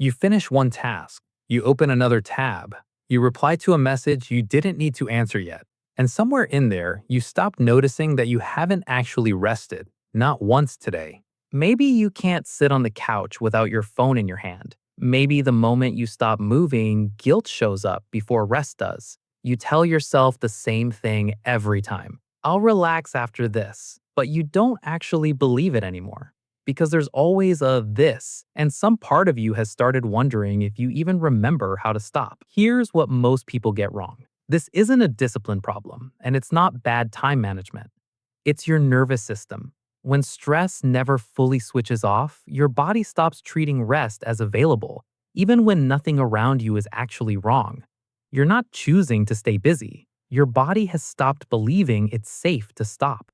You finish one task, you open another tab, you reply to a message you didn't need to answer yet, and somewhere in there, you stop noticing that you haven't actually rested, not once today. Maybe you can't sit on the couch without your phone in your hand. Maybe the moment you stop moving, guilt shows up before rest does. You tell yourself the same thing every time. I'll relax after this, but you don't actually believe it anymore because there's always a this, and some part of you has started wondering if you even remember how to stop. Here's what most people get wrong. This isn't a discipline problem, and it's not bad time management. It's your nervous system. When stress never fully switches off, your body stops treating rest as available, even when nothing around you is actually wrong. You're not choosing to stay busy. Your body has stopped believing it's safe to stop.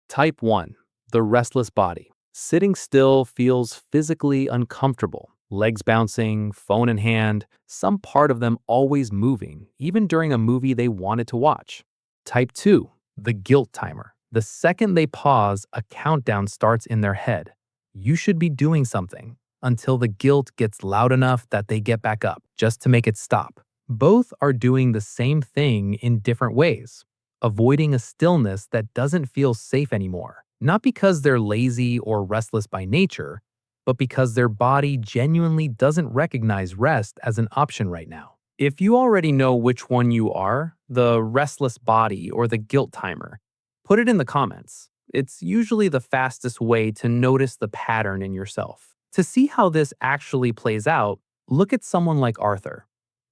Type 1. The restless body. Sitting still feels physically uncomfortable. Legs bouncing, phone in hand, some part of them always moving, even during a movie they wanted to watch. Type 2. The guilt timer. The second they pause, a countdown starts in their head. You should be doing something, until the guilt gets loud enough that they get back up, just to make it stop. Both are doing the same thing in different ways, avoiding a stillness that doesn't feel safe anymore. Not because they're lazy or restless by nature, but because their body genuinely doesn't recognize rest as an option right now. If you already know which one you are, the restless body or the guilt timer, put it in the comments. It's usually the fastest way to notice the pattern in yourself. To see how this actually plays out, look at someone like Arthur.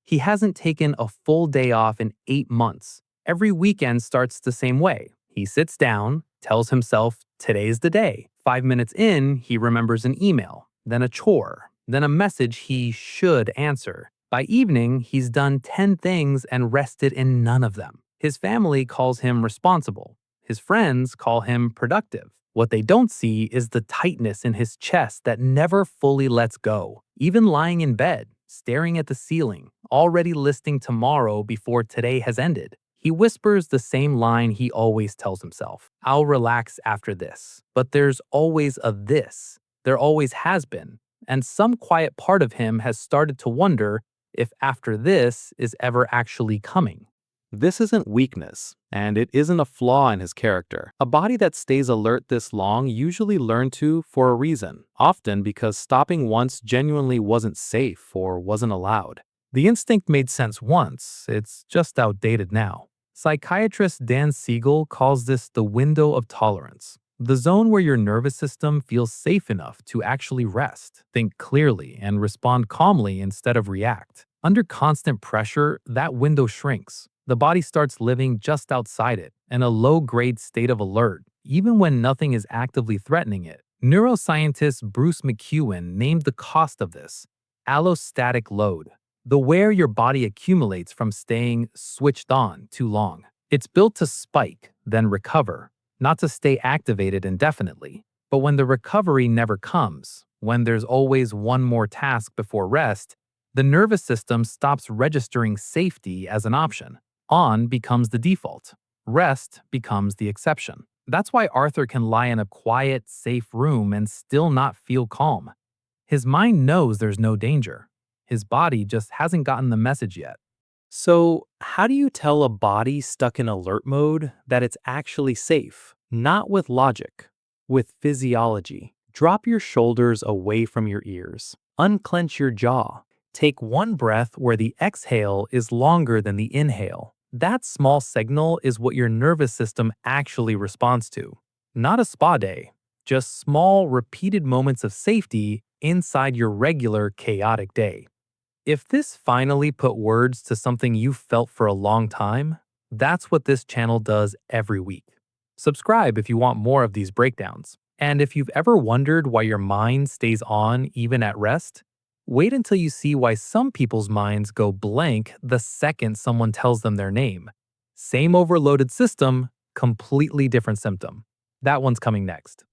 He hasn't taken a full day off in 8 months. Every weekend starts the same way. He sits down, tells himself, today's the day. 5 minutes in, he remembers an email, then a chore, then a message he should answer. By evening, he's done 10 things and rested in none of them. His family calls him responsible. His friends call him productive. What they don't see is the tightness in his chest that never fully lets go. Even lying in bed, staring at the ceiling, already listing tomorrow before today has ended. He whispers the same line he always tells himself. I'll relax after this. But there's always a this. There always has been. And some quiet part of him has started to wonder if after this is ever actually coming. This isn't weakness, and it isn't a flaw in his character. A body that stays alert this long usually learned to for a reason, often because stopping once genuinely wasn't safe or wasn't allowed. The instinct made sense once, it's just outdated now. Psychiatrist Dan Siegel calls this the window of tolerance, the zone where your nervous system feels safe enough to actually rest, think clearly, and respond calmly instead of react. Under constant pressure, that window shrinks. The body starts living just outside it, in a low-grade state of alert, even when nothing is actively threatening it. Neuroscientist Bruce McEwen named the cost of this allostatic load, the wear your body accumulates from staying switched on too long. It's built to spike, then recover, not to stay activated indefinitely. But when the recovery never comes, when there's always one more task before rest, the nervous system stops registering safety as an option. On becomes the default. Rest becomes the exception. That's why Arthur can lie in a quiet, safe room and still not feel calm. His mind knows there's no danger. His body just hasn't gotten the message yet. So, how do you tell a body stuck in alert mode that it's actually safe? Not with logic, with physiology. Drop your shoulders away from your ears. Unclench your jaw. Take one breath where the exhale is longer than the inhale. That small signal is what your nervous system actually responds to. Not a spa day, just small, repeated moments of safety inside your regular, chaotic day. If this finally put words to something you felt for a long time, that's what this channel does every week. Subscribe if you want more of these breakdowns. And if you've ever wondered why your mind stays on even at rest, wait until you see why some people's minds go blank the second someone tells them their name. Same overloaded system, completely different symptom. That one's coming next.